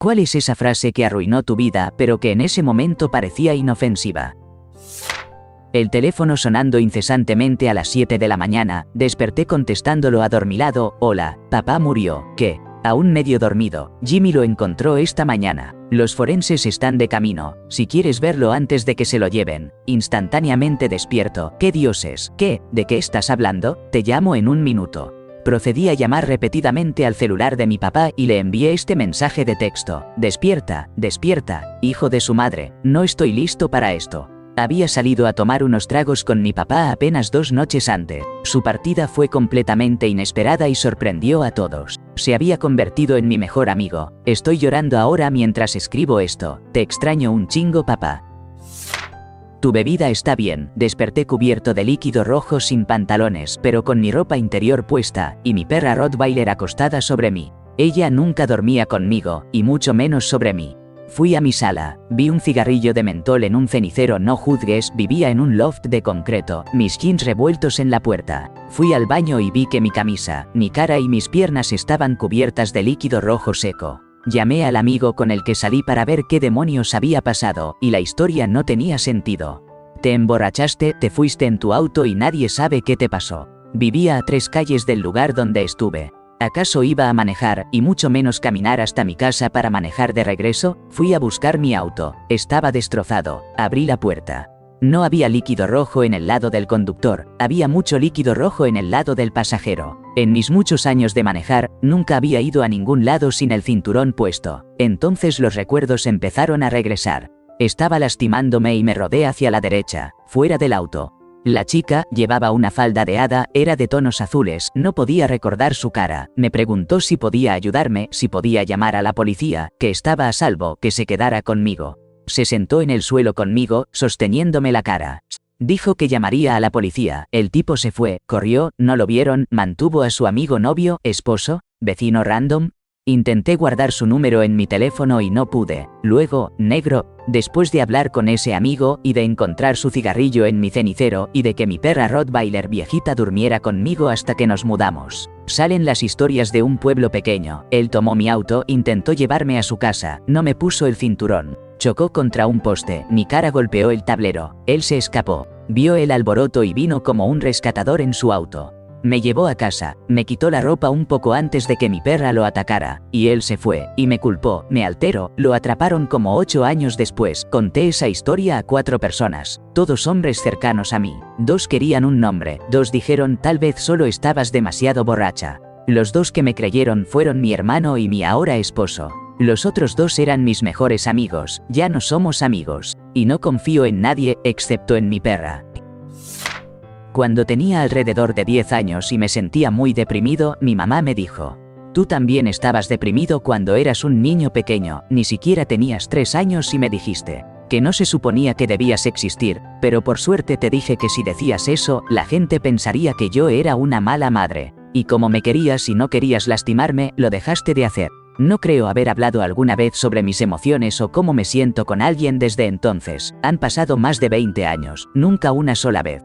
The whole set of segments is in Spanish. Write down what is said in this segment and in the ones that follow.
¿Cuál es esa frase que arruinó tu vida, pero que en ese momento parecía inofensiva? El teléfono sonando incesantemente a las 7 de la mañana, desperté contestándolo adormilado: hola, papá murió. ¿Qué? Aún medio dormido, Jimmy lo encontró esta mañana. Los forenses están de camino, si quieres verlo antes de que se lo lleven. Instantáneamente despierto. ¿Qué dioses? ¿Qué? ¿De qué estás hablando? Te llamo en un minuto. Procedí a llamar repetidamente al celular de mi papá y le envié este mensaje de texto: despierta, despierta, hijo de su madre, no estoy listo para esto. Había salido a tomar unos tragos con mi papá apenas 2 noches antes. Su partida fue completamente inesperada y sorprendió a todos. Se había convertido en mi mejor amigo. Estoy llorando ahora mientras escribo esto. Te extraño un chingo, papá. Tu bebida está bien. Desperté cubierto de líquido rojo, sin pantalones, pero con mi ropa interior puesta, y mi perra Rottweiler acostada sobre mí. Ella nunca dormía conmigo, y mucho menos sobre mí. Fui a mi sala, vi un cigarrillo de mentol en un cenicero. No juzgues, vivía en un loft de concreto, mis jeans revueltos en la puerta. Fui al baño y vi que mi camisa, mi cara y mis piernas estaban cubiertas de líquido rojo seco. Llamé al amigo con el que salí para ver qué demonios había pasado, y la historia no tenía sentido. Te emborrachaste, te fuiste en tu auto y nadie sabe qué te pasó. Vivía a 3 calles del lugar donde estuve. ¿Acaso iba a manejar, y mucho menos caminar hasta mi casa para manejar de regreso? Fui a buscar mi auto. Estaba destrozado. Abrí la puerta. No había líquido rojo en el lado del conductor, había mucho líquido rojo en el lado del pasajero. En mis muchos años de manejar, nunca había ido a ningún lado sin el cinturón puesto. Entonces los recuerdos empezaron a regresar. Estaba lastimándome y me rodé hacia la derecha, fuera del auto. La chica llevaba una falda de hada, era de tonos azules, no podía recordar su cara. Me preguntó si podía ayudarme, si podía llamar a la policía, que estaba a salvo, que se quedara conmigo. Se sentó en el suelo conmigo, sosteniéndome la cara. Dijo que llamaría a la policía. El tipo se fue, corrió, no lo vieron, mantuvo a su amigo, novio, esposo, vecino random. Intenté guardar su número en mi teléfono y no pude. Luego, negro, después de hablar con ese amigo y de encontrar su cigarrillo en mi cenicero y de que mi perra Rottweiler viejita durmiera conmigo hasta que nos mudamos. Salen las historias de un pueblo pequeño. Él tomó mi auto, intentó llevarme a su casa, no me puso el cinturón. Chocó contra un poste, mi cara golpeó el tablero. Él se escapó. Vio el alboroto y vino como un rescatador en su auto. Me llevó a casa, me quitó la ropa un poco antes de que mi perra lo atacara, y él se fue, y me culpó, me alteró, lo atraparon como 8 años después. Conté esa historia a 4 personas, todos hombres cercanos a mí. 2 querían un nombre, 2 dijeron tal vez solo estabas demasiado borracha. Los 2 que me creyeron fueron mi hermano y mi ahora esposo. Los otros 2 eran mis mejores amigos, ya no somos amigos, y no confío en nadie, excepto en mi perra. Cuando tenía alrededor de 10 años y me sentía muy deprimido, mi mamá me dijo: tú también estabas deprimido cuando eras un niño pequeño, ni siquiera tenías 3 años y me dijiste que no se suponía que debías existir, pero por suerte te dije que si decías eso, la gente pensaría que yo era una mala madre. Y como me querías y no querías lastimarme, lo dejaste de hacer. No creo haber hablado alguna vez sobre mis emociones o cómo me siento con alguien desde entonces. Han pasado más de 20 años, nunca una sola vez.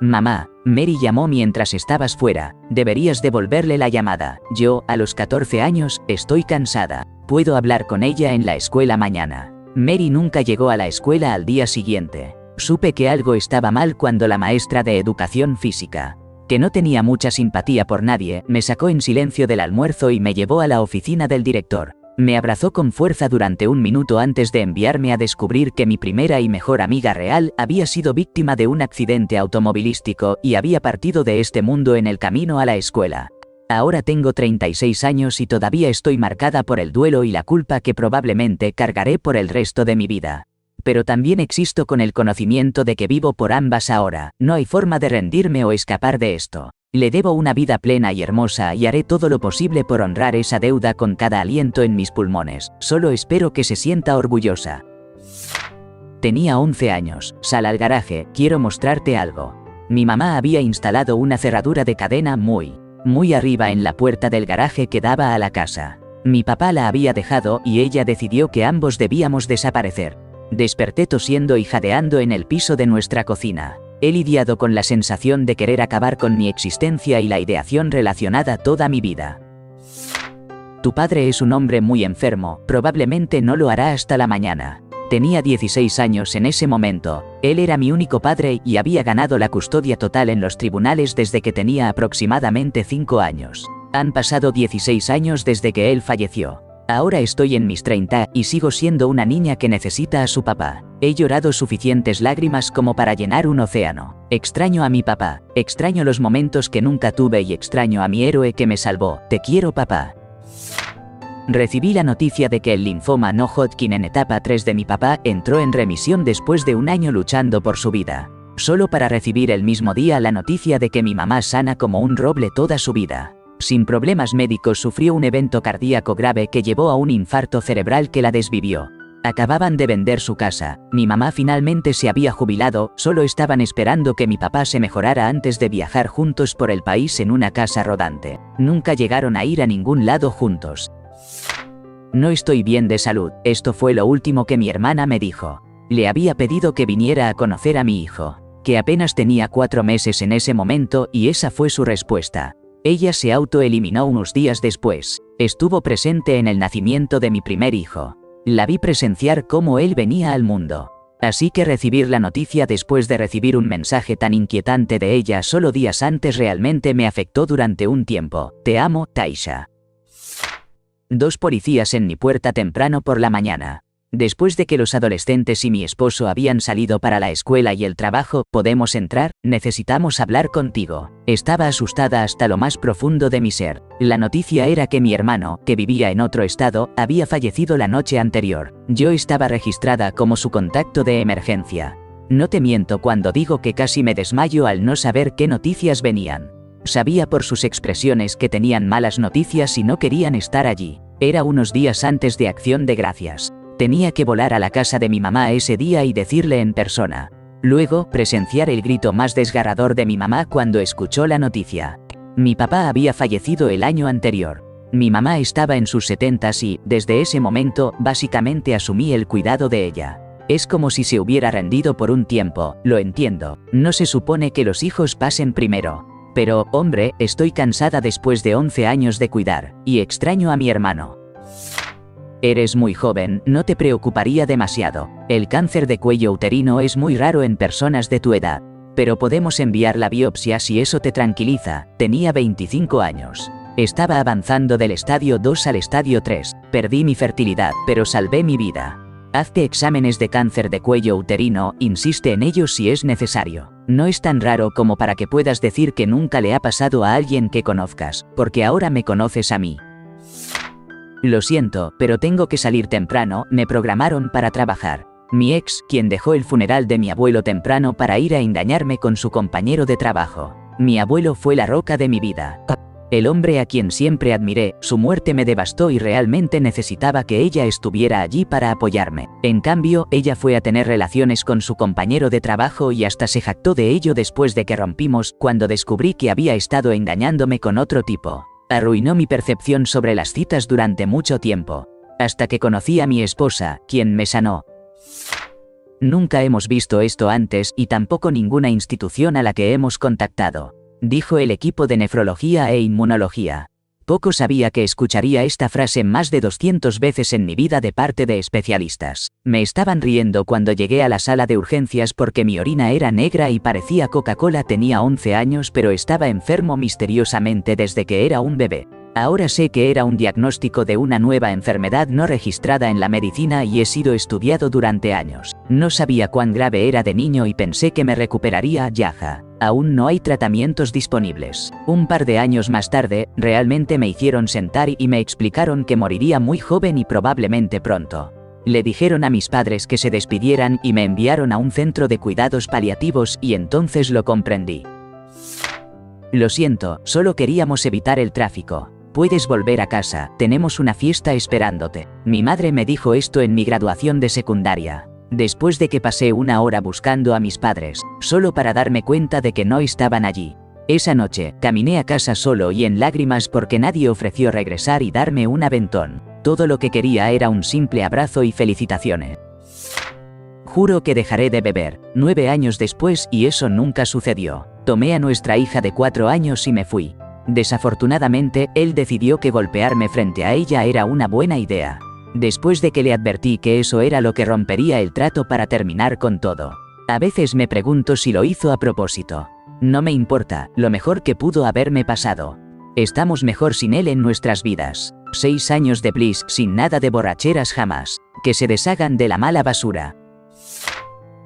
Mamá, Mary llamó mientras estabas fuera, deberías devolverle la llamada. Yo, a los 14 años, estoy cansada. Puedo hablar con ella en la escuela mañana. Mary nunca llegó a la escuela al día siguiente. Supe que algo estaba mal cuando la maestra de educación física, que no tenía mucha simpatía por nadie, me sacó en silencio del almuerzo y me llevó a la oficina del director. Me abrazó con fuerza durante 1 minuto antes de enviarme a descubrir que mi primera y mejor amiga real había sido víctima de un accidente automovilístico y había partido de este mundo en el camino a la escuela. Ahora tengo 36 años y todavía estoy marcada por el duelo y la culpa que probablemente cargaré por el resto de mi vida. Pero también existo con el conocimiento de que vivo por ambas ahora. No hay forma de rendirme o escapar de esto. Le debo una vida plena y hermosa y haré todo lo posible por honrar esa deuda con cada aliento en mis pulmones. Solo espero que se sienta orgullosa. Tenía 11 años. Sal al garaje, quiero mostrarte algo. Mi mamá había instalado una cerradura de cadena muy arriba en la puerta del garaje que daba a la casa. Mi papá la había dejado y ella decidió que ambos debíamos desaparecer. Desperté tosiendo y jadeando en el piso de nuestra cocina. He lidiado con la sensación de querer acabar con mi existencia y la ideación relacionada toda mi vida. Tu padre es un hombre muy enfermo, probablemente no lo hará hasta la mañana. Tenía 16 años en ese momento. Él era mi único padre y había ganado la custodia total en los tribunales desde que tenía aproximadamente 5 años. Han pasado 16 años desde que él falleció. Ahora estoy en mis 30 y sigo siendo una niña que necesita a su papá. He llorado suficientes lágrimas como para llenar un océano. Extraño a mi papá, extraño los momentos que nunca tuve y extraño a mi héroe que me salvó. Te quiero, papá. Recibí la noticia de que el linfoma no Hodgkin en etapa 3 de mi papá entró en remisión después de un año luchando por su vida. Solo para recibir el mismo día la noticia de que mi mamá sana como un roble toda su vida. Sin problemas médicos sufrió un evento cardíaco grave que llevó a un infarto cerebral que la desvivió. Acababan de vender su casa, mi mamá finalmente se había jubilado, solo estaban esperando que mi papá se mejorara antes de viajar juntos por el país en una casa rodante. Nunca llegaron a ir a ningún lado juntos. No estoy bien de salud, esto fue lo último que mi hermana me dijo. Le había pedido que viniera a conocer a mi hijo, que apenas tenía 4 meses en ese momento y esa fue su respuesta. Ella se autoeliminó unos días después. Estuvo presente en el nacimiento de mi primer hijo. La vi presenciar cómo él venía al mundo. Así que recibir la noticia después de recibir un mensaje tan inquietante de ella solo días antes realmente me afectó durante un tiempo. Te amo, Taisha. 2 policías en mi puerta temprano por la mañana. Después de que los adolescentes y mi esposo habían salido para la escuela y el trabajo, ¿podemos entrar? Necesitamos hablar contigo. Estaba asustada hasta lo más profundo de mi ser. La noticia era que mi hermano, que vivía en otro estado, había fallecido la noche anterior. Yo estaba registrada como su contacto de emergencia. No te miento cuando digo que casi me desmayo al no saber qué noticias venían. Sabía por sus expresiones que tenían malas noticias y no querían estar allí. Era unos días antes de Acción de Gracias. Tenía que volar a la casa de mi mamá ese día y decirle en persona. Luego, presenciar el grito más desgarrador de mi mamá cuando escuchó la noticia. Mi papá había fallecido el año anterior. Mi mamá estaba en sus 70s y, desde ese momento, básicamente asumí el cuidado de ella. Es como si se hubiera rendido por un tiempo, lo entiendo. No se supone que los hijos pasen primero. Pero, hombre, estoy cansada después de 11 años de cuidar, y extraño a mi hermano. Eres muy joven, no te preocuparía demasiado. El cáncer de cuello uterino es muy raro en personas de tu edad. Pero podemos enviar la biopsia si eso te tranquiliza. Tenía 25 años. Estaba avanzando del estadio 2 al estadio 3. Perdí mi fertilidad, pero salvé mi vida. Hazte exámenes de cáncer de cuello uterino, insiste en ellos si es necesario. No es tan raro como para que puedas decir que nunca le ha pasado a alguien que conozcas, porque ahora me conoces a mí. Lo siento, pero tengo que salir temprano, me programaron para trabajar. Mi ex, quien dejó el funeral de mi abuelo temprano para ir a engañarme con su compañero de trabajo. Mi abuelo fue la roca de mi vida. El hombre a quien siempre admiré, su muerte me devastó y realmente necesitaba que ella estuviera allí para apoyarme. En cambio, ella fue a tener relaciones con su compañero de trabajo y hasta se jactó de ello después de que rompimos, cuando descubrí que había estado engañándome con otro tipo. Arruinó mi percepción sobre las citas durante mucho tiempo. Hasta que conocí a mi esposa, quien me sanó. Nunca hemos visto esto antes y tampoco ninguna institución a la que hemos contactado, dijo el equipo de nefrología e inmunología. Poco sabía que escucharía esta frase más de 200 veces en mi vida de parte de especialistas. Me estaban riendo cuando llegué a la sala de urgencias porque mi orina era negra y parecía Coca-Cola. Tenía 11 años pero estaba enfermo misteriosamente desde que era un bebé. Ahora sé que era un diagnóstico de una nueva enfermedad no registrada en la medicina y he sido estudiado durante años. No sabía cuán grave era de niño y pensé que me recuperaría. Yaja. Aún no hay tratamientos disponibles. Un par de años más tarde, realmente me hicieron sentar y me explicaron que moriría muy joven y probablemente pronto. Le dijeron a mis padres que se despidieran y me enviaron a un centro de cuidados paliativos y entonces lo comprendí. Lo siento, solo queríamos evitar el tráfico. Puedes volver a casa, tenemos una fiesta esperándote. Mi madre me dijo esto en mi graduación de secundaria. Después de que pasé una hora buscando a mis padres, solo para darme cuenta de que no estaban allí. Esa noche, caminé a casa solo y en lágrimas porque nadie ofreció regresar y darme un aventón. Todo lo que quería era un simple abrazo y felicitaciones. Juro que dejaré de beber. 9 años después y eso nunca sucedió. Tomé a nuestra hija de 4 años y me fui. Desafortunadamente, él decidió que golpearme frente a ella era una buena idea. Después de que le advertí que eso era lo que rompería el trato para terminar con todo. A veces me pregunto si lo hizo a propósito. No me importa, lo mejor que pudo haberme pasado. Estamos mejor sin él en nuestras vidas. 6 años de bliss sin nada de borracheras jamás. Que se deshagan de la mala basura.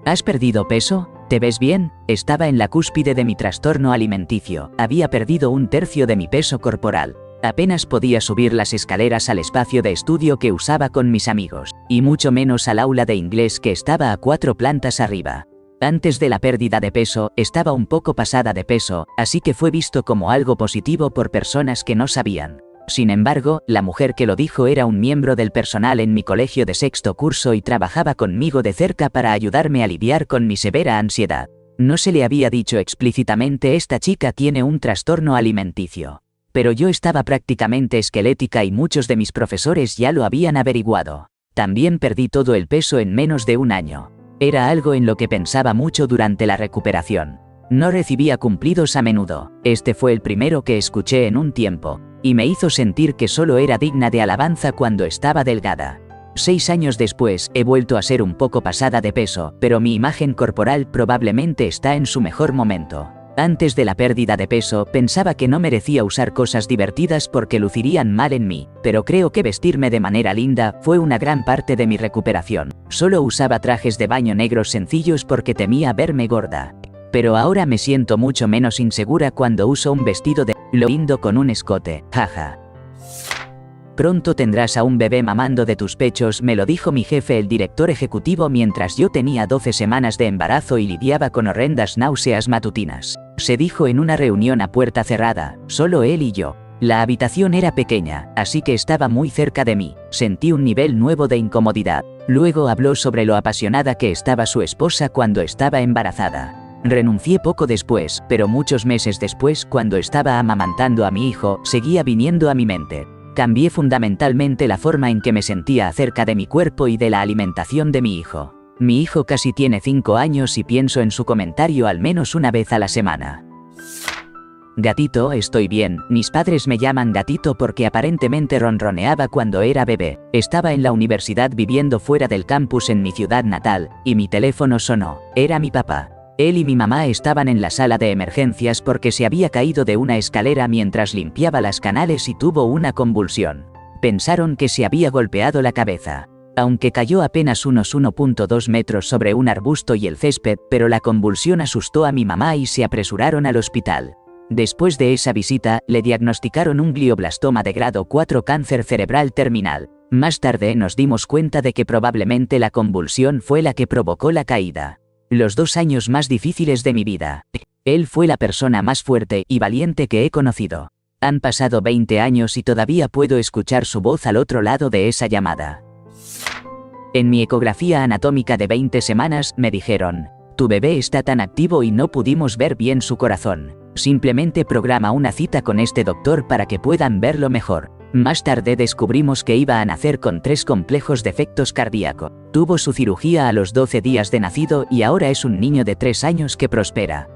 ¿Has perdido peso? ¿Te ves bien? Estaba en la cúspide de mi trastorno alimenticio. Había perdido 1/3 de mi peso corporal. Apenas podía subir las escaleras al espacio de estudio que usaba con mis amigos, y mucho menos al aula de inglés que estaba a 4 plantas arriba. Antes de la pérdida de peso, estaba un poco pasada de peso, así que fue visto como algo positivo por personas que no sabían. Sin embargo, la mujer que lo dijo era un miembro del personal en mi colegio de 6º curso y trabajaba conmigo de cerca para ayudarme a lidiar con mi severa ansiedad. No se le había dicho explícitamente: esta chica tiene un trastorno alimenticio. Pero yo estaba prácticamente esquelética y muchos de mis profesores ya lo habían averiguado. También perdí todo el peso en menos de un año. Era algo en lo que pensaba mucho durante la recuperación. No recibía cumplidos a menudo. Este fue el primero que escuché en un tiempo, y me hizo sentir que solo era digna de alabanza cuando estaba delgada. 6 años después, he vuelto a ser un poco pasada de peso, pero mi imagen corporal probablemente está en su mejor momento. Antes de la pérdida de peso, pensaba que no merecía usar cosas divertidas porque lucirían mal en mí, pero creo que vestirme de manera linda fue una gran parte de mi recuperación. Solo usaba trajes de baño negros sencillos porque temía verme gorda. Pero ahora me siento mucho menos insegura cuando uso un vestido de lo lindo con un escote, jaja. Pronto tendrás a un bebé mamando de tus pechos, me lo dijo mi jefe, el director ejecutivo, mientras yo tenía 12 semanas de embarazo y lidiaba con horrendas náuseas matutinas. Se dijo en una reunión a puerta cerrada, solo él y yo. La habitación era pequeña, así que estaba muy cerca de mí. Sentí un nivel nuevo de incomodidad. Luego habló sobre lo apasionada que estaba su esposa cuando estaba embarazada. Renuncié poco después, pero muchos meses después, cuando estaba amamantando a mi hijo, seguía viniendo a mi mente. Cambié fundamentalmente la forma en que me sentía acerca de mi cuerpo y de la alimentación de mi hijo. Mi hijo casi tiene 5 años y pienso en su comentario al menos una vez a la semana. Gatito, estoy bien. Mis padres me llaman Gatito porque aparentemente ronroneaba cuando era bebé. Estaba en la universidad viviendo fuera del campus en mi ciudad natal, y mi teléfono sonó. Era mi papá. Él y mi mamá estaban en la sala de emergencias porque se había caído de una escalera mientras limpiaba las canales y tuvo una convulsión. Pensaron que se había golpeado la cabeza. Aunque cayó apenas unos 1.2 metros sobre un arbusto y el césped, pero la convulsión asustó a mi mamá y se apresuraron al hospital. Después de esa visita, le diagnosticaron un glioblastoma de grado 4, cáncer cerebral terminal. Más tarde nos dimos cuenta de que probablemente la convulsión fue la que provocó la caída. Los 2 años más difíciles de mi vida. Él fue la persona más fuerte y valiente que he conocido. Han pasado 20 años y todavía puedo escuchar su voz al otro lado de esa llamada. En mi ecografía anatómica de 20 semanas, me dijeron: tu bebé está tan activo y no pudimos ver bien su corazón. Simplemente programa una cita con este doctor para que puedan verlo mejor. Más tarde descubrimos que iba a nacer con 3 complejos defectos cardíacos. Tuvo su cirugía a los 12 días de nacido y ahora es un niño de 3 años que prospera.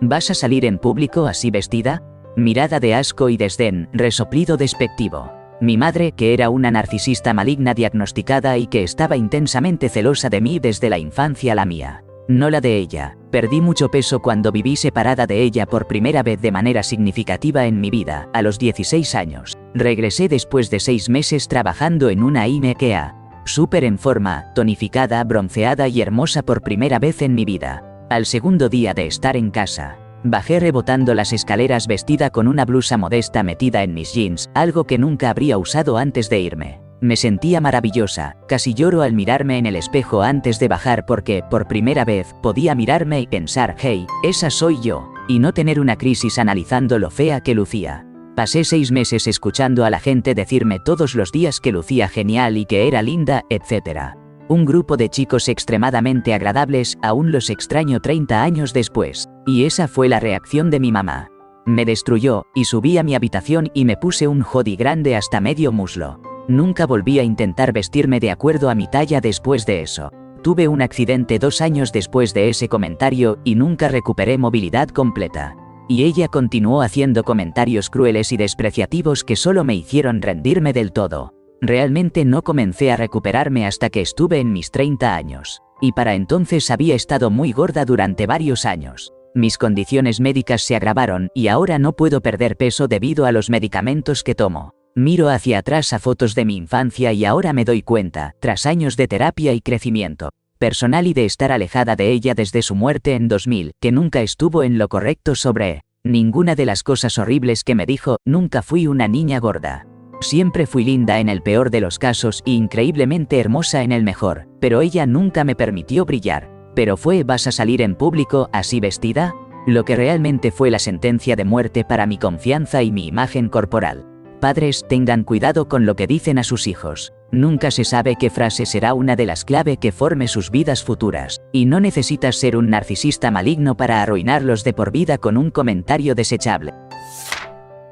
¿Vas a salir en público así vestida? Mirada de asco y desdén, resoplido despectivo. Mi madre, que era una narcisista maligna diagnosticada y que estaba intensamente celosa de mí desde la infancia, la mía. No la de ella. Perdí mucho peso cuando viví separada de ella por primera vez de manera significativa en mi vida, a los 16 años. Regresé después de 6 meses trabajando en una IKEA. Súper en forma, tonificada, bronceada y hermosa por primera vez en mi vida. Al segundo día de estar en casa, bajé rebotando las escaleras vestida con una blusa modesta metida en mis jeans, algo que nunca habría usado antes de irme. Me sentía maravillosa, casi lloro al mirarme en el espejo antes de bajar porque, por primera vez, podía mirarme y pensar: hey, esa soy yo, y no tener una crisis analizando lo fea que lucía. Pasé 6 meses escuchando a la gente decirme todos los días que lucía genial y que era linda, etc. Un grupo de chicos extremadamente agradables, aún los extraño 30 años después. Y esa fue la reacción de mi mamá. Me destruyó, y subí a mi habitación y me puse un hoodie grande hasta medio muslo. Nunca volví a intentar vestirme de acuerdo a mi talla después de eso. Tuve un accidente 2 años después de ese comentario y nunca recuperé movilidad completa. y ella continuó haciendo comentarios crueles y despreciativos que solo me hicieron rendirme del todo. Realmente no comencé a recuperarme hasta que estuve en mis 30 años, y para entonces había estado muy gorda durante varios años. Mis condiciones médicas se agravaron y ahora no puedo perder peso debido a los medicamentos que tomo. Miro hacia atrás a fotos de mi infancia y ahora me doy cuenta, tras años de terapia y crecimiento personal y de estar alejada de ella desde su muerte en 2000, que nunca estuvo en lo correcto sobre ninguna de las cosas horribles que me dijo. Nunca fui una niña gorda. Siempre fui linda en el peor de los casos y increíblemente hermosa en el mejor, pero ella nunca me permitió brillar. ¿Pero vas a salir en público así vestida? Lo que realmente fue la sentencia de muerte para mi confianza y mi imagen corporal. Padres, tengan cuidado con lo que dicen a sus hijos. Nunca se sabe qué frase será una de las clave que forme sus vidas futuras, y no necesitas ser un narcisista maligno para arruinarlos de por vida con un comentario desechable.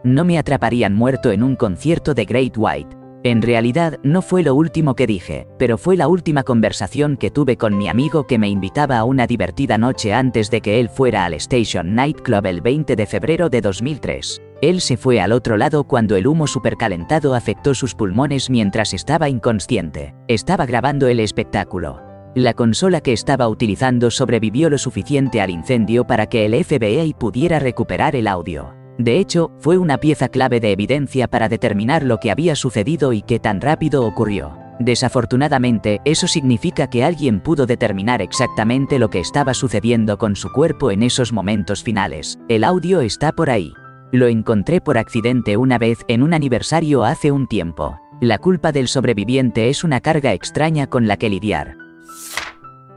No me atraparían muerto en un concierto de Great White. En realidad, no fue lo último que dije, pero fue la última conversación que tuve con mi amigo que me invitaba a una divertida noche antes de que él fuera al Station Nightclub el 20 de febrero de 2003. Él se fue al otro lado cuando el humo supercalentado afectó sus pulmones mientras estaba inconsciente. Estaba grabando el espectáculo. La consola que estaba utilizando sobrevivió lo suficiente al incendio para que el FBI pudiera recuperar el audio. De hecho, fue una pieza clave de evidencia para determinar lo que había sucedido y qué tan rápido ocurrió. Desafortunadamente, eso significa que alguien pudo determinar exactamente lo que estaba sucediendo con su cuerpo en esos momentos finales. El audio está por ahí. Lo encontré por accidente una vez en un aniversario hace un tiempo. La culpa del sobreviviente es una carga extraña con la que lidiar.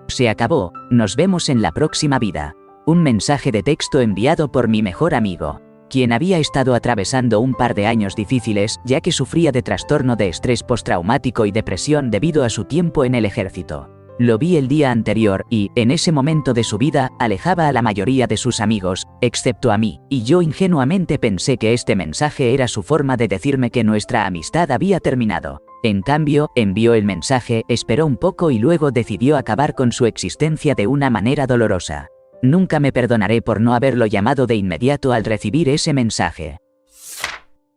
Se acabó, nos vemos en la próxima vida. Un mensaje de texto enviado por mi mejor amigo, quien había estado atravesando un par de años difíciles ya que sufría de trastorno de estrés postraumático y depresión debido a su tiempo en el ejército. Lo vi el día anterior y, en ese momento de su vida, alejaba a la mayoría de sus amigos, excepto a mí, y yo ingenuamente pensé que este mensaje era su forma de decirme que nuestra amistad había terminado. En cambio, envió el mensaje, esperó un poco y luego decidió acabar con su existencia de una manera dolorosa. Nunca me perdonaré por no haberlo llamado de inmediato al recibir ese mensaje.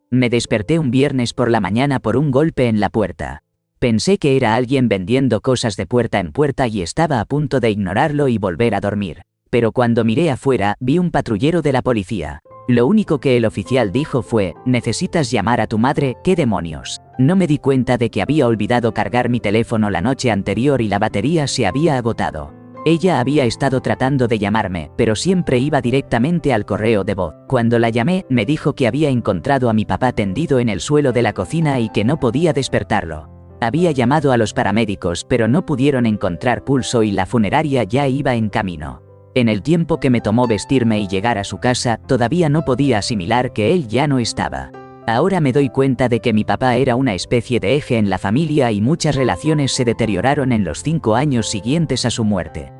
Me desperté un viernes por la mañana por un golpe en la puerta. Pensé que era alguien vendiendo cosas de puerta en puerta y estaba a punto de ignorarlo y volver a dormir. Pero cuando miré afuera, vi un patrullero de la policía. Lo único que el oficial dijo fue, ¿necesitas llamar a tu madre? ¿Qué demonios? No me di cuenta de que había olvidado cargar mi teléfono la noche anterior y la batería se había agotado. Ella había estado tratando de llamarme, pero siempre iba directamente al correo de voz. Cuando la llamé, me dijo que había encontrado a mi papá tendido en el suelo de la cocina y que no podía despertarlo. Había llamado a los paramédicos, pero no pudieron encontrar pulso y la funeraria ya iba en camino. En el tiempo que me tomó vestirme y llegar a su casa, todavía no podía asimilar que él ya no estaba. Ahora me doy cuenta de que mi papá era una especie de eje en la familia y muchas relaciones se deterioraron en los 5 años siguientes a su muerte.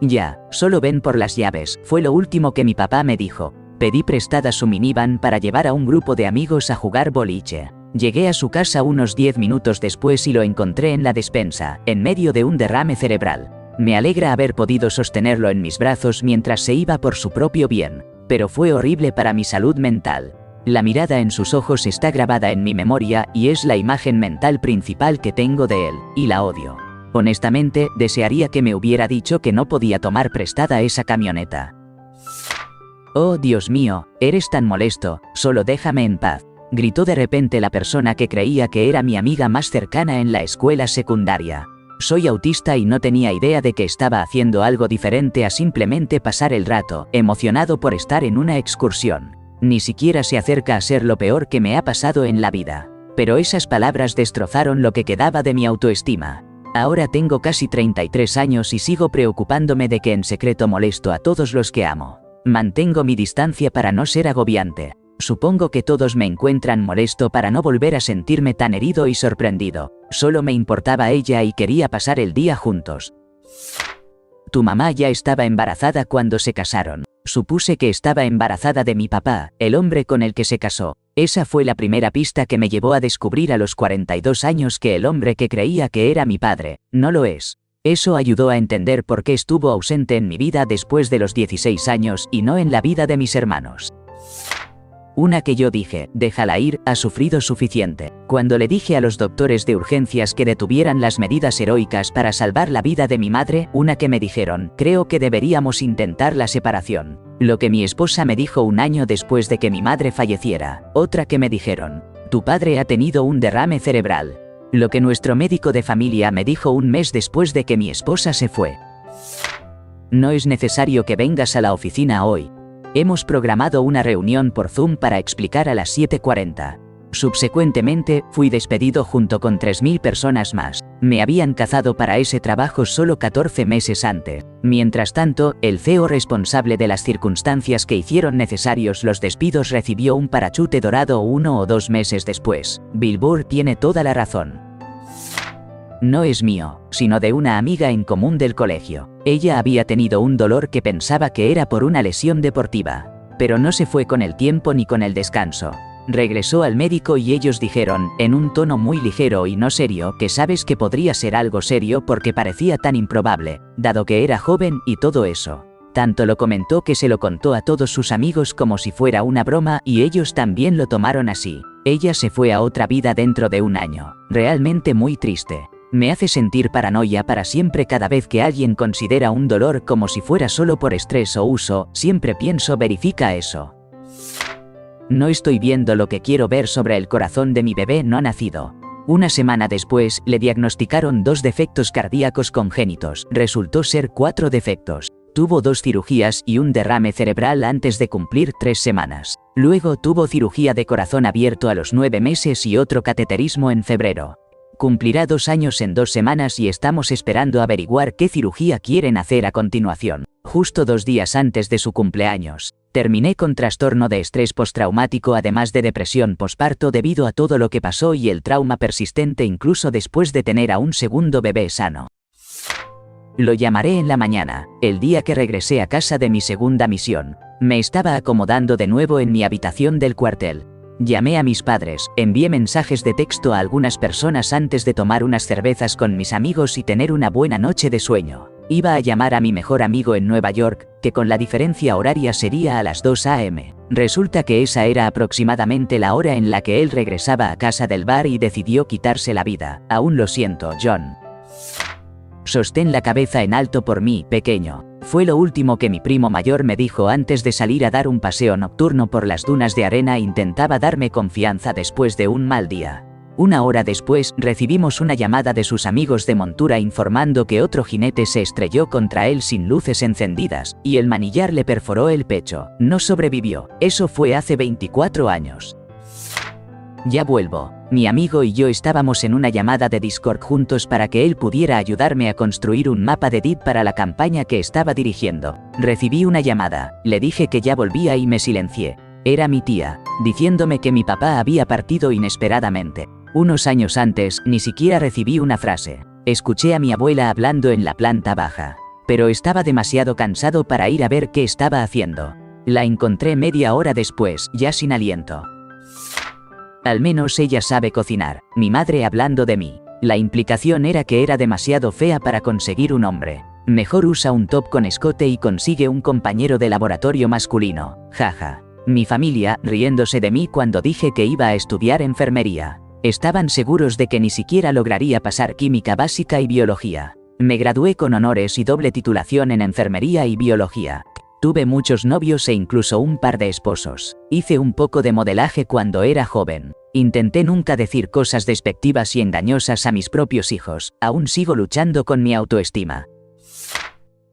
Ya, solo ven por las llaves, fue lo último que mi papá me dijo. Pedí prestada su minivan para llevar a un grupo de amigos a jugar boliche. Llegué a su casa unos 10 minutos después y lo encontré en la despensa, en medio de un derrame cerebral. Me alegra haber podido sostenerlo en mis brazos mientras se iba por su propio bien, pero fue horrible para mi salud mental. La mirada en sus ojos está grabada en mi memoria y es la imagen mental principal que tengo de él, y la odio. Honestamente, desearía que me hubiera dicho que no podía tomar prestada esa camioneta. Oh, Dios mío, eres tan molesto, solo déjame en paz, gritó de repente la persona que creía que era mi amiga más cercana en la escuela secundaria. Soy autista y no tenía idea de que estaba haciendo algo diferente a simplemente pasar el rato, emocionado por estar en una excursión. Ni siquiera se acerca a ser lo peor que me ha pasado en la vida. Pero esas palabras destrozaron lo que quedaba de mi autoestima. Ahora tengo casi 33 años y sigo preocupándome de que en secreto molesto a todos los que amo. Mantengo mi distancia para no ser agobiante. Supongo que todos me encuentran molesto para no volver a sentirme tan herido y sorprendido. Solo me importaba ella y quería pasar el día juntos. Tu mamá ya estaba embarazada cuando se casaron. Supuse que estaba embarazada de mi papá, el hombre con el que se casó. Esa fue la primera pista que me llevó a descubrir a los 42 años que el hombre que creía que era mi padre, no lo es. Eso ayudó a entender por qué estuvo ausente en mi vida después de los 16 años y no en la vida de mis hermanos. Una que yo dije, déjala ir, ha sufrido suficiente. Cuando le dije a los doctores de urgencias que detuvieran las medidas heroicas para salvar la vida de mi madre, una que me dijeron, creo que deberíamos intentar la separación. Lo que mi esposa me dijo un año después de que mi madre falleciera. Otra que me dijeron, tu padre ha tenido un derrame cerebral. Lo que nuestro médico de familia me dijo un mes después de que mi esposa se fue. No es necesario que vengas a la oficina hoy. Hemos programado una reunión por Zoom para explicar a las 7:40. Subsecuentemente, fui despedido junto con 3.000 personas más. Me habían cazado para ese trabajo solo 14 meses antes. Mientras tanto, el CEO responsable de las circunstancias que hicieron necesarios los despidos recibió un parachute dorado 1 o 2 meses después. Bill Burr tiene toda la razón. No es mío, sino de una amiga en común del colegio. Ella había tenido un dolor que pensaba que era por una lesión deportiva, pero no se fue con el tiempo ni con el descanso. Regresó al médico y ellos dijeron, en un tono muy ligero y no serio, que sabes que podría ser algo serio porque parecía tan improbable, dado que era joven y todo eso. Tanto lo comentó que se lo contó a todos sus amigos como si fuera una broma y ellos también lo tomaron así. Ella se fue a otra vida dentro de un año. Realmente muy triste. Me hace sentir paranoia para siempre cada vez que alguien considera un dolor como si fuera solo por estrés o uso, siempre pienso verifica eso. No estoy viendo lo que quiero ver sobre el corazón de mi bebé no nacido. Una semana después, le diagnosticaron 2 defectos cardíacos congénitos, resultó ser 4 defectos. Tuvo 2 cirugías y un derrame cerebral antes de cumplir 3 semanas. Luego tuvo cirugía de corazón abierto a los 9 meses y otro cateterismo en febrero. Cumplirá 2 años en 2 semanas y estamos esperando averiguar qué cirugía quieren hacer a continuación. Justo 2 días antes de su cumpleaños, terminé con trastorno de estrés postraumático además de depresión posparto debido a todo lo que pasó y el trauma persistente incluso después de tener a un segundo bebé sano. Lo llamaré en la mañana, el día que regresé a casa de mi segunda misión. Me estaba acomodando de nuevo en mi habitación del cuartel. Llamé a mis padres, envié mensajes de texto a algunas personas antes de tomar unas cervezas con mis amigos y tener una buena noche de sueño. Iba a llamar a mi mejor amigo en Nueva York, que con la diferencia horaria sería a las 2 a.m. Resulta que esa era aproximadamente la hora en la que él regresaba a casa del bar y decidió quitarse la vida. Aún lo siento, John. Sostén la cabeza en alto por mí, pequeño. Fue lo último que mi primo mayor me dijo antes de salir a dar un paseo nocturno por las dunas de arena e intentaba darme confianza después de un mal día. Una hora después, recibimos una llamada de sus amigos de montura informando que otro jinete se estrelló contra él sin luces encendidas, y el manillar le perforó el pecho. No sobrevivió. Eso fue hace 24 años. Ya vuelvo. Mi amigo y yo estábamos en una llamada de Discord juntos para que él pudiera ayudarme a construir un mapa de DID para la campaña que estaba dirigiendo. Recibí una llamada, le dije que ya volvía y me silencié. Era mi tía, diciéndome que mi papá había partido inesperadamente. Unos años antes, ni siquiera recibí una frase. Escuché a mi abuela hablando en la planta baja, pero estaba demasiado cansado para ir a ver qué estaba haciendo. La encontré media hora después, ya sin aliento. Al menos ella sabe cocinar. Mi madre hablando de mí. La implicación era que era demasiado fea para conseguir un hombre. Mejor usa un top con escote y consigue un compañero de laboratorio masculino. Jaja. Mi familia, riéndose de mí cuando dije que iba a estudiar enfermería. Estaban seguros de que ni siquiera lograría pasar química básica y biología. Me gradué con honores y doble titulación en enfermería y biología. Tuve muchos novios e incluso un par de esposos. Hice un poco de modelaje cuando era joven. Intenté nunca decir cosas despectivas y engañosas a mis propios hijos. Aún sigo luchando con mi autoestima.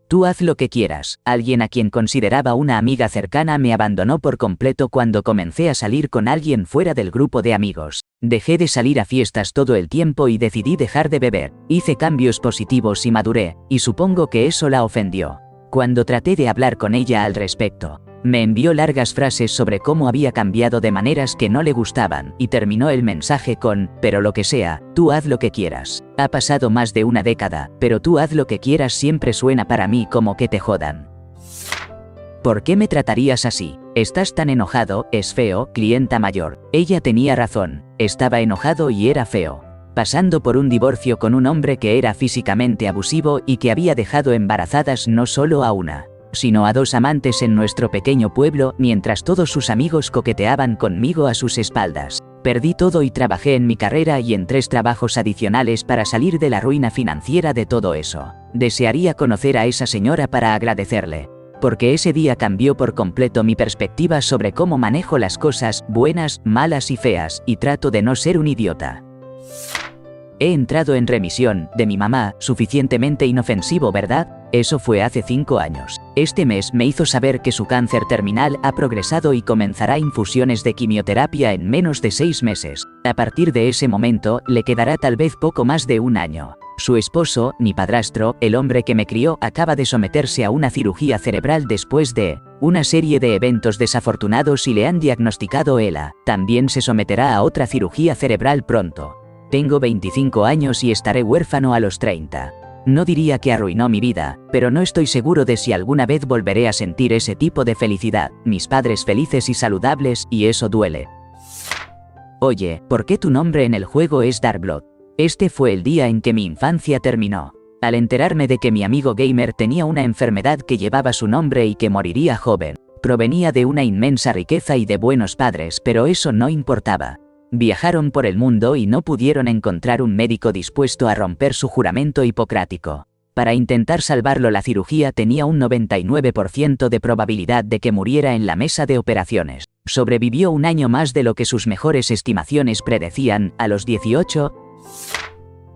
Tú haz lo que quieras. Alguien a quien consideraba una amiga cercana me abandonó por completo cuando comencé a salir con alguien fuera del grupo de amigos. Dejé de salir a fiestas todo el tiempo y decidí dejar de beber. Hice cambios positivos y maduré, y supongo que eso la ofendió. Cuando traté de hablar con ella al respecto, me envió largas frases sobre cómo había cambiado de maneras que no le gustaban, y terminó el mensaje con, pero lo que sea, tú haz lo que quieras. Ha pasado más de una década, pero tú haz lo que quieras siempre suena para mí como que te jodan. ¿Por qué me tratarías así? Estás tan enojado, es feo, clienta mayor. Ella tenía razón, estaba enojado y era feo. pasando por un divorcio con un hombre que era físicamente abusivo y que había dejado embarazadas no solo a una, sino a 2 amantes en nuestro pequeño pueblo, mientras todos sus amigos coqueteaban conmigo a sus espaldas. Perdí todo y trabajé en mi carrera y en 3 trabajos adicionales para salir de la ruina financiera de todo eso. Desearía conocer a esa señora para agradecerle, porque ese día cambió por completo mi perspectiva sobre cómo manejo las cosas, buenas, malas y feas, y trato de no ser un idiota. He entrado en remisión, de mi mamá, suficientemente inofensivo, ¿verdad? Eso fue hace 5 años. Este mes me hizo saber que su cáncer terminal ha progresado y comenzará infusiones de quimioterapia en menos de 6 meses. A partir de ese momento, le quedará tal vez poco más de 1 año. Su esposo, mi padrastro, el hombre que me crió, acaba de someterse a una cirugía cerebral después de una serie de eventos desafortunados y le han diagnosticado ELA. También se someterá a otra cirugía cerebral pronto. Tengo 25 años y estaré huérfano a los 30. No diría que arruinó mi vida, pero no estoy seguro de si alguna vez volveré a sentir ese tipo de felicidad, mis padres felices y saludables, y eso duele. Oye, ¿por qué tu nombre en el juego es Darkblood? Este fue el día en que mi infancia terminó. Al enterarme de que mi amigo gamer tenía una enfermedad que llevaba su nombre y que moriría joven, provenía de una inmensa riqueza y de buenos padres, pero eso no importaba. Viajaron por el mundo y no pudieron encontrar un médico dispuesto a romper su juramento hipocrático. Para intentar salvarlo, la cirugía tenía un 99% de probabilidad de que muriera en la mesa de operaciones. Sobrevivió 1 año más de lo que sus mejores estimaciones predecían. A los 18,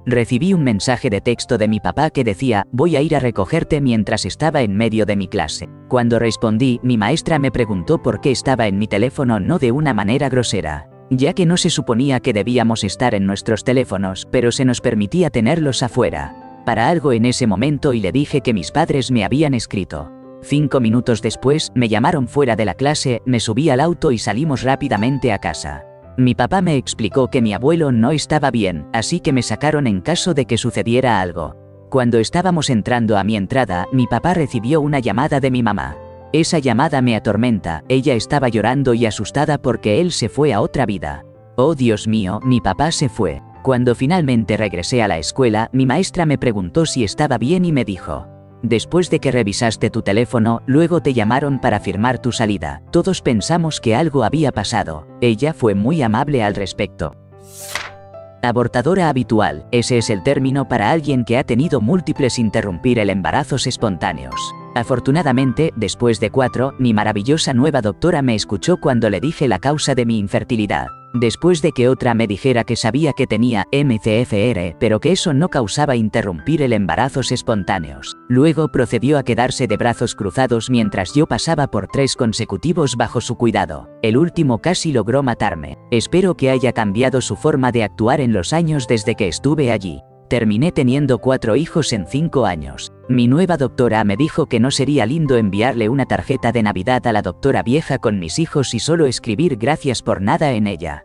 recibí un mensaje de texto de mi papá que decía: voy a ir a recogerte, mientras estaba en medio de mi clase. Cuando respondí, mi maestra me preguntó por qué estaba en mi teléfono, no de una manera grosera, ya que no se suponía que debíamos estar en nuestros teléfonos, pero se nos permitía tenerlos afuera, para algo en ese momento, y le dije que mis padres me habían escrito. 5 minutos después, me llamaron fuera de la clase, me subí al auto y salimos rápidamente a casa. Mi papá me explicó que mi abuelo no estaba bien, así que me sacaron en caso de que sucediera algo. Cuando estábamos entrando a mi entrada, mi papá recibió una llamada de mi mamá. Esa llamada me atormenta, ella estaba llorando y asustada porque él se fue a otra vida. Oh Dios mío, mi papá se fue. Cuando finalmente regresé a la escuela, mi maestra me preguntó si estaba bien y me dijo: después de que revisaste tu teléfono, luego te llamaron para firmar tu salida. Todos pensamos que algo había pasado. Ella fue muy amable al respecto. Abortadora habitual, ese es el término para alguien que ha tenido múltiples interrumpir el embarazos espontáneos. Afortunadamente, después de 4, mi maravillosa nueva doctora me escuchó cuando le dije la causa de mi infertilidad. Después de que otra me dijera que sabía que tenía MCFR, pero que eso no causaba interrumpir el embarazos espontáneos. Luego procedió a quedarse de brazos cruzados mientras yo pasaba por 3 consecutivos bajo su cuidado. El último casi logró matarme. Espero que haya cambiado su forma de actuar en los años desde que estuve allí. Terminé teniendo 4 hijos en 5 años. Mi nueva doctora me dijo que no sería lindo enviarle una tarjeta de Navidad a la doctora vieja con mis hijos y solo escribir gracias por nada en ella.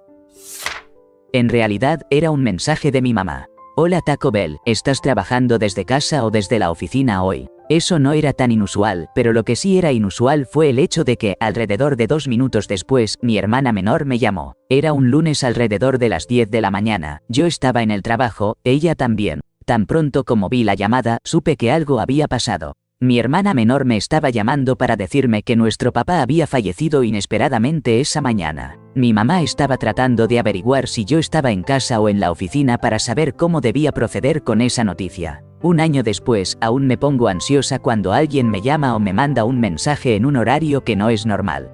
En realidad, era un mensaje de mi mamá. Hola Taco Bell, ¿estás trabajando desde casa o desde la oficina hoy? Eso no era tan inusual, pero lo que sí era inusual fue el hecho de que, alrededor de 2 minutos después, mi hermana menor me llamó. Era un lunes alrededor de las 10 de la mañana, yo estaba en el trabajo, ella también. Tan pronto como vi la llamada, supe que algo había pasado. Mi hermana menor me estaba llamando para decirme que nuestro papá había fallecido inesperadamente esa mañana. Mi mamá estaba tratando de averiguar si yo estaba en casa o en la oficina para saber cómo debía proceder con esa noticia. 1 año después, aún me pongo ansiosa cuando alguien me llama o me manda un mensaje en un horario que no es normal.